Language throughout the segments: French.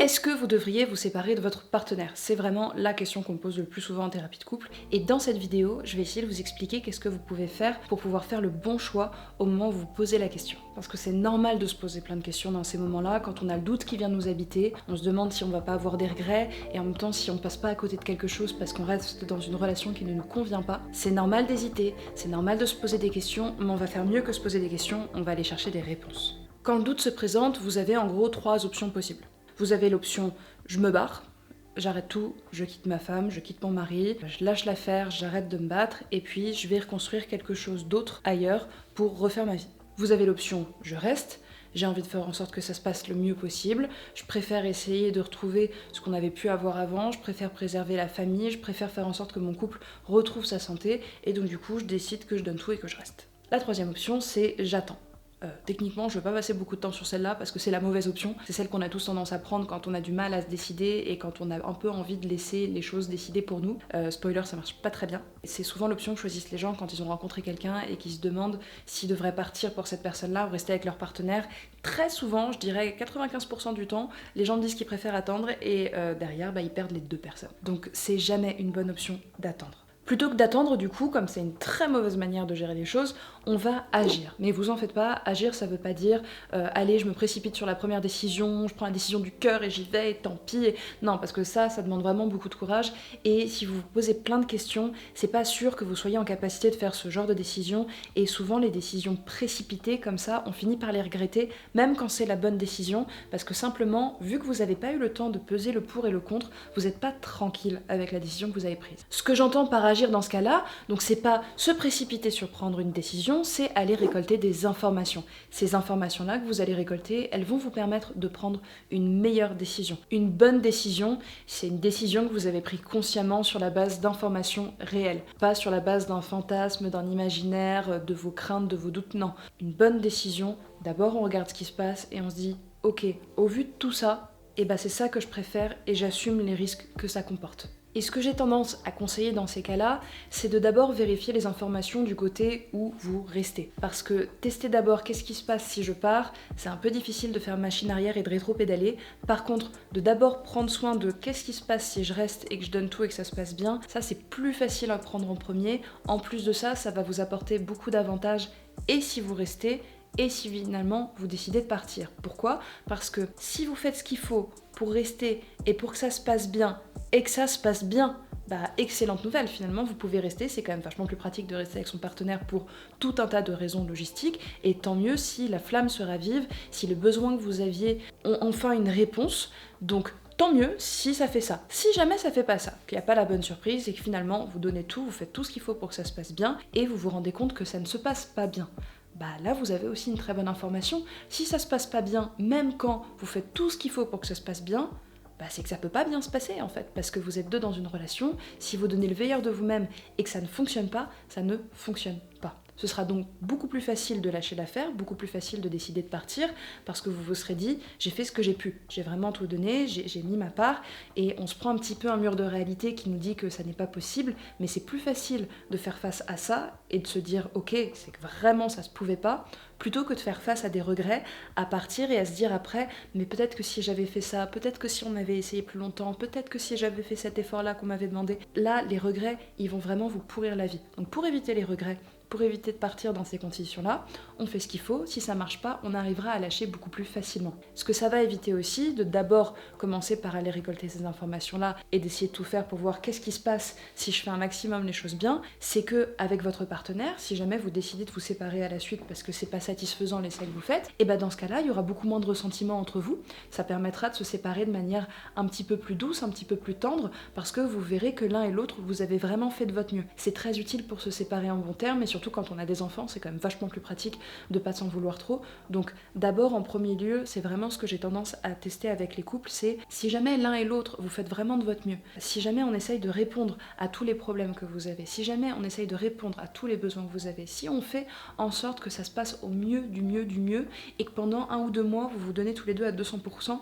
Est-ce que vous devriez vous séparer de votre partenaire? C'est vraiment la question qu'on me pose le plus souvent en thérapie de couple. Et dans cette vidéo, je vais essayer de vous expliquer qu'est-ce que vous pouvez faire pour pouvoir faire le bon choix au moment où vous posez la question. Parce que c'est normal de se poser plein de questions dans ces moments-là, quand on a le doute qui vient nous habiter, on se demande si on va pas avoir des regrets, et en même temps si on passe pas à côté de quelque chose parce qu'on reste dans une relation qui ne nous convient pas. C'est normal d'hésiter, c'est normal de se poser des questions, mais on va faire mieux que se poser des questions, on va aller chercher des réponses. Quand le doute se présente, vous avez en gros 3 options possibles. Vous avez l'option « je me barre », j'arrête tout, je quitte ma femme, je quitte mon mari, je lâche l'affaire, j'arrête de me battre et puis je vais reconstruire quelque chose d'autre ailleurs pour refaire ma vie. Vous avez l'option « je reste », j'ai envie de faire en sorte que ça se passe le mieux possible, je préfère essayer de retrouver ce qu'on avait pu avoir avant, je préfère préserver la famille, je préfère faire en sorte que mon couple retrouve sa santé et donc du coup je décide que je donne tout et que je reste. La troisième option c'est « j'attends ». Techniquement, je ne vais pas passer beaucoup de temps sur celle-là parce que c'est la mauvaise option. C'est celle qu'on a tous tendance à prendre quand on a du mal à se décider et quand on a un peu envie de laisser les choses décider pour nous. Spoiler, ça marche pas très bien. C'est souvent l'option que choisissent les gens quand ils ont rencontré quelqu'un et qu'ils se demandent s'ils devraient partir pour cette personne-là ou rester avec leur partenaire. Très souvent, je dirais 95% du temps, les gens disent qu'ils préfèrent attendre et derrière, ils perdent les 2 personnes. Donc c'est jamais une bonne option d'attendre. Plutôt que d'attendre, du coup, comme c'est une très mauvaise manière de gérer les choses, on va agir. Mais vous en faites pas, agir ça veut pas dire allez, je me précipite sur la première décision, je prends la décision du cœur et j'y vais, et tant pis. Non, parce que ça demande vraiment beaucoup de courage. Et si vous vous posez plein de questions, c'est pas sûr que vous soyez en capacité de faire ce genre de décision. Et souvent, les décisions précipitées comme ça, on finit par les regretter, même quand c'est la bonne décision, parce que simplement, vu que vous n'avez pas eu le temps de peser le pour et le contre, vous n'êtes pas tranquille avec la décision que vous avez prise. Ce que j'entends par agir dans ce cas-là, donc c'est pas se précipiter sur prendre une décision, c'est aller récolter des informations. Ces informations-là que vous allez récolter, elles vont vous permettre de prendre une meilleure décision. Une bonne décision, c'est une décision que vous avez prise consciemment sur la base d'informations réelles, pas sur la base d'un fantasme, d'un imaginaire, de vos craintes, de vos doutes, non. Une bonne décision, d'abord on regarde ce qui se passe et on se dit « Ok, au vu de tout ça, c'est ça que je préfère et j'assume les risques que ça comporte ». Et ce que j'ai tendance à conseiller dans ces cas-là, c'est de d'abord vérifier les informations du côté où vous restez. Parce que tester d'abord qu'est-ce qui se passe si je pars, c'est un peu difficile de faire machine arrière et de rétro-pédaler. Par contre, de d'abord prendre soin de qu'est-ce qui se passe si je reste et que je donne tout et que ça se passe bien, ça c'est plus facile à prendre en premier. En plus de ça, ça va vous apporter beaucoup d'avantages et si vous restez, et si finalement vous décidez de partir. Pourquoi ? Parce que si vous faites ce qu'il faut pour rester et pour que ça se passe bien, et que ça se passe bien, excellente nouvelle, finalement vous pouvez rester, c'est quand même vachement plus pratique de rester avec son partenaire pour tout un tas de raisons logistiques, et tant mieux si la flamme se ravive, si les besoins que vous aviez ont enfin une réponse, donc tant mieux si ça fait ça. Si jamais ça fait pas ça, qu'il n'y a pas la bonne surprise et que finalement vous donnez tout, vous faites tout ce qu'il faut pour que ça se passe bien, et vous vous rendez compte que ça ne se passe pas bien. Là vous avez aussi une très bonne information. Si ça se passe pas bien, même quand vous faites tout ce qu'il faut pour que ça se passe bien, c'est que ça peut pas bien se passer en fait, parce que vous êtes 2 dans une relation, si vous donnez le meilleur de vous-même et que ça ne fonctionne pas, ça ne fonctionne pas. Ce sera donc beaucoup plus facile de lâcher l'affaire, beaucoup plus facile de décider de partir, parce que vous vous serez dit, j'ai fait ce que j'ai pu, j'ai vraiment tout donné, j'ai mis ma part, et on se prend un petit peu un mur de réalité qui nous dit que ça n'est pas possible, mais c'est plus facile de faire face à ça, et de se dire, ok, c'est que vraiment ça se pouvait pas, plutôt que de faire face à des regrets, à partir et à se dire après, mais peut-être que si j'avais fait ça, peut-être que si on avait essayé plus longtemps, peut-être que si j'avais fait cet effort-là qu'on m'avait demandé, là, les regrets, ils vont vraiment vous pourrir la vie. Donc pour éviter les regrets, pour éviter de partir dans ces conditions-là, on fait ce qu'il faut, si ça marche pas, on arrivera à lâcher beaucoup plus facilement. Ce que ça va éviter aussi, de d'abord commencer par aller récolter ces informations-là et d'essayer de tout faire pour voir qu'est-ce qui se passe si je fais un maximum les choses bien, c'est que avec votre partenaire, si jamais vous décidez de vous séparer à la suite parce que c'est pas satisfaisant l'essai que vous faites, et dans ce cas-là, il y aura beaucoup moins de ressentiment entre vous, ça permettra de se séparer de manière un petit peu plus douce, un petit peu plus tendre, parce que vous verrez que l'un et l'autre, vous avez vraiment fait de votre mieux. C'est très utile pour se séparer en bon terme, et surtout quand on a des enfants, c'est quand même vachement plus pratique de pas s'en vouloir trop. Donc d'abord, en premier lieu, c'est vraiment ce que j'ai tendance à tester avec les couples, c'est si jamais l'un et l'autre, vous faites vraiment de votre mieux, si jamais on essaye de répondre à tous les problèmes que vous avez, si jamais on essaye de répondre à tous les besoins que vous avez, si on fait en sorte que ça se passe au mieux, du mieux, et que pendant 1 ou 2 mois, vous vous donnez tous les deux à 200%,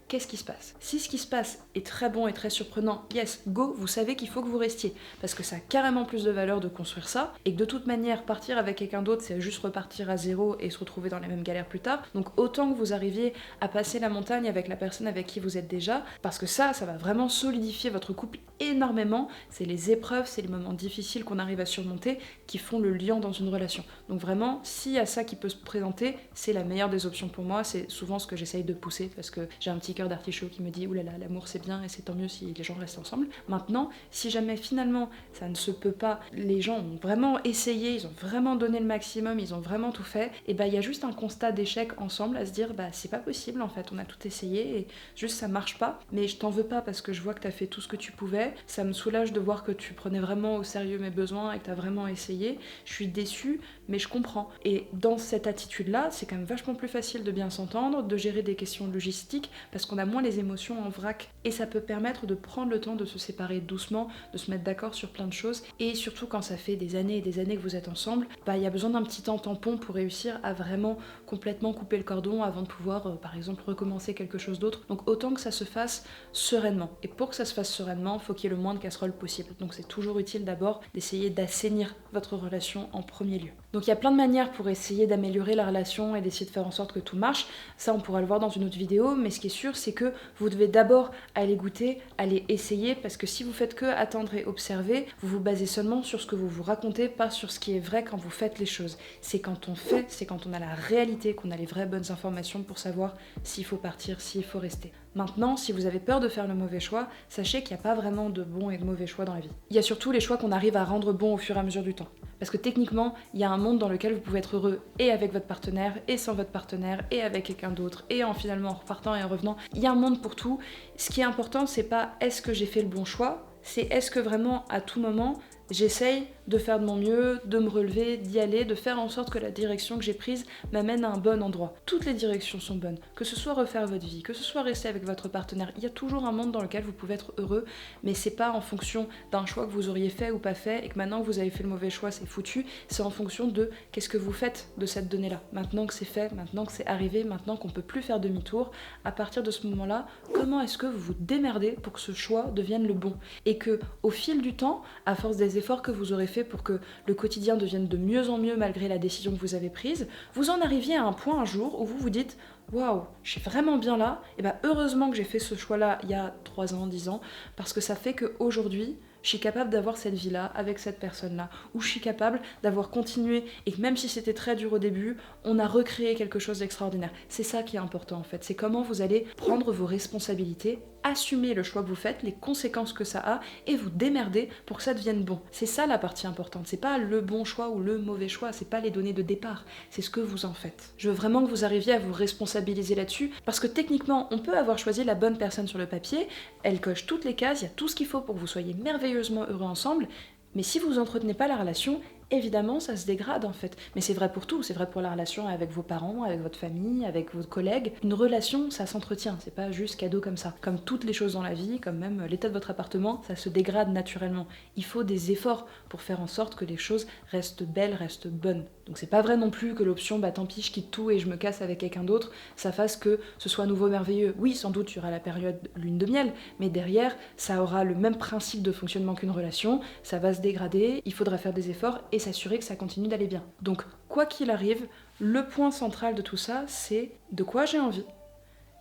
qu'est-ce qui se passe? Si ce qui se passe est très bon et très surprenant, yes, go, vous savez qu'il faut que vous restiez, parce que ça a carrément plus de valeur de construire ça, et que de toute manière, partir avec quelqu'un d'autre, c'est juste repartir à zéro et se retrouver dans les mêmes galères plus tard. Donc autant que vous arriviez à passer la montagne avec la personne avec qui vous êtes déjà, parce que ça va vraiment solidifier votre couple énormément. C'est les épreuves, c'est les moments difficiles qu'on arrive à surmonter qui font le lien dans une relation. Donc vraiment, s'il y a ça qui peut se présenter, c'est la meilleure des options pour moi. C'est souvent ce que j'essaye de pousser parce que j'ai un petit cœur d'artichaut qui me dit oulala, l'amour c'est bien et c'est tant mieux si les gens restent ensemble. Maintenant, si jamais finalement ça ne se peut pas, les gens ont vraiment essayé, ils ont vraiment donné le maximum, ils ont vraiment tout fait, et il y a juste un constat d'échec ensemble à se dire c'est pas possible en fait, on a tout essayé et juste ça marche pas, mais je t'en veux pas parce que je vois que t'as fait tout ce que tu pouvais, ça me soulage de voir que tu prenais vraiment au sérieux mes besoins et que t'as vraiment essayé, je suis déçue mais je comprends. Et dans cette attitude-là, c'est quand même vachement plus facile de bien s'entendre, de gérer des questions logistiques, parce qu'on a moins les émotions en vrac. Et ça peut permettre de prendre le temps de se séparer doucement, de se mettre d'accord sur plein de choses. Et surtout quand ça fait des années et des années que vous êtes ensemble, il y a besoin d'un petit temps tampon pour réussir à vraiment complètement couper le cordon avant de pouvoir, par exemple, recommencer quelque chose d'autre. Donc autant que ça se fasse sereinement. Et pour que ça se fasse sereinement, il faut qu'il y ait le moins de casseroles possible. Donc c'est toujours utile d'abord d'essayer d'assainir votre relation en premier lieu. Donc il y a plein de manières pour essayer d'améliorer la relation et d'essayer de faire en sorte que tout marche. Ça, on pourra le voir dans une autre vidéo, mais ce qui est sûr, c'est que vous devez d'abord aller goûter, aller essayer, parce que si vous faites que attendre et observer, vous vous basez seulement sur ce que vous vous racontez, pas sur ce qui est vrai quand vous faites les choses. C'est quand on fait, c'est quand on a la réalité, qu'on a les vraies bonnes informations pour savoir s'il faut partir, s'il faut rester. Maintenant, si vous avez peur de faire le mauvais choix, sachez qu'il n'y a pas vraiment de bons et de mauvais choix dans la vie. Il y a surtout les choix qu'on arrive à rendre bons au fur et à mesure du temps. Parce que techniquement, il y a un monde dans lequel vous pouvez être heureux et avec votre partenaire, et sans votre partenaire, et avec quelqu'un d'autre, et finalement en repartant et en revenant. Il y a un monde pour tout. Ce qui est important, c'est pas est-ce que j'ai fait le bon choix, c'est est-ce que vraiment à tout moment, j'essaye de faire de mon mieux, de me relever, d'y aller, de faire en sorte que la direction que j'ai prise m'amène à un bon endroit. Toutes les directions sont bonnes. Que ce soit refaire votre vie, que ce soit rester avec votre partenaire, il y a toujours un monde dans lequel vous pouvez être heureux, mais c'est pas en fonction d'un choix que vous auriez fait ou pas fait, et que maintenant que vous avez fait le mauvais choix, c'est foutu. C'est en fonction de qu'est-ce que vous faites de cette donnée-là. Maintenant que c'est fait, maintenant que c'est arrivé, maintenant qu'on peut plus faire demi-tour, à partir de ce moment-là, comment est-ce que vous vous démerdez pour que ce choix devienne le bon? Et que, au fil du temps, à force des efforts que vous aurez fait pour que le quotidien devienne de mieux en mieux malgré la décision que vous avez prise, vous en arriviez à un point un jour où vous vous dites waouh, je suis vraiment bien là, et heureusement que j'ai fait ce choix-là il y a 3 ans, 10 ans, parce que ça fait qu'aujourd'hui, je suis capable d'avoir cette vie-là avec cette personne-là, où je suis capable d'avoir continué, et que même si c'était très dur au début, on a recréé quelque chose d'extraordinaire. C'est ça qui est important en fait, c'est comment vous allez prendre vos responsabilités, assumer le choix que vous faites, les conséquences que ça a, et vous démerder pour que ça devienne bon. C'est ça la partie importante, c'est pas le bon choix ou le mauvais choix, c'est pas les données de départ, c'est ce que vous en faites. Je veux vraiment que vous arriviez à vous responsabiliser là-dessus, parce que techniquement, on peut avoir choisi la bonne personne sur le papier, elle coche toutes les cases, il y a tout ce qu'il faut pour que vous soyez merveilleusement heureux ensemble, mais si vous entretenez pas la relation, évidemment ça se dégrade en fait. Mais c'est vrai pour tout, c'est vrai pour la relation avec vos parents, avec votre famille, avec vos collègues. Une relation, ça s'entretient, c'est pas juste cadeau comme ça. Comme toutes les choses dans la vie, comme même l'état de votre appartement, ça se dégrade naturellement. Il faut des efforts pour faire en sorte que les choses restent belles, restent bonnes. Donc c'est pas vrai non plus que l'option tant pis je quitte tout et je me casse avec quelqu'un d'autre, ça fasse que ce soit nouveau merveilleux. Oui, sans doute il y aura la période lune de miel, mais derrière ça aura le même principe de fonctionnement qu'une relation, ça va se dégrader, il faudra faire des efforts et s'assurer que ça continue d'aller bien. Donc quoi qu'il arrive, le point central de tout ça, c'est de quoi j'ai envie.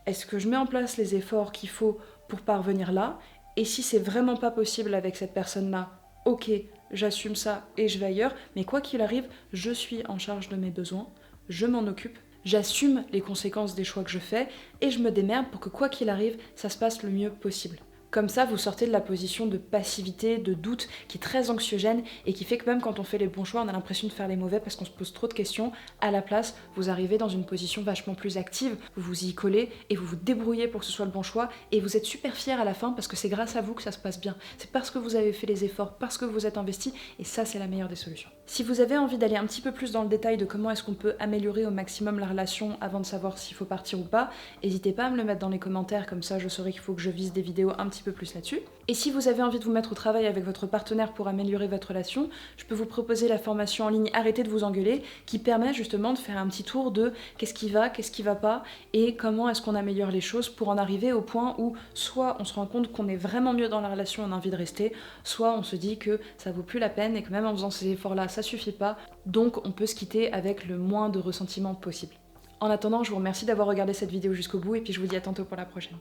Est-ce que je mets en place les efforts qu'il faut pour parvenir là? Et si c'est vraiment pas possible avec cette personne-là, ok, j'assume ça et je vais ailleurs, mais quoi qu'il arrive, je suis en charge de mes besoins, je m'en occupe, j'assume les conséquences des choix que je fais et je me démerde pour que quoi qu'il arrive, ça se passe le mieux possible. Comme ça, vous sortez de la position de passivité, de doute, qui est très anxiogène et qui fait que même quand on fait les bons choix, on a l'impression de faire les mauvais parce qu'on se pose trop de questions. À la place, vous arrivez dans une position vachement plus active, vous vous y collez et vous vous débrouillez pour que ce soit le bon choix et vous êtes super fiers à la fin parce que c'est grâce à vous que ça se passe bien. C'est parce que vous avez fait les efforts, parce que vous êtes investi et ça, c'est la meilleure des solutions. Si vous avez envie d'aller un petit peu plus dans le détail de comment est-ce qu'on peut améliorer au maximum la relation avant de savoir s'il faut partir ou pas, n'hésitez pas à me le mettre dans les commentaires, comme ça je saurai qu'il faut que je vise des vidéos un petit peu plus là-dessus. Et si vous avez envie de vous mettre au travail avec votre partenaire pour améliorer votre relation, je peux vous proposer la formation en ligne Arrêtez de vous engueuler, qui permet justement de faire un petit tour de qu'est-ce qui va pas, et comment est-ce qu'on améliore les choses pour en arriver au point où soit on se rend compte qu'on est vraiment mieux dans la relation, on a envie de rester, soit on se dit que ça vaut plus la peine et que même en faisant ces efforts-là, ça suffit pas, donc on peut se quitter avec le moins de ressentiment possible. En attendant, je vous remercie d'avoir regardé cette vidéo jusqu'au bout et puis je vous dis à tantôt pour la prochaine.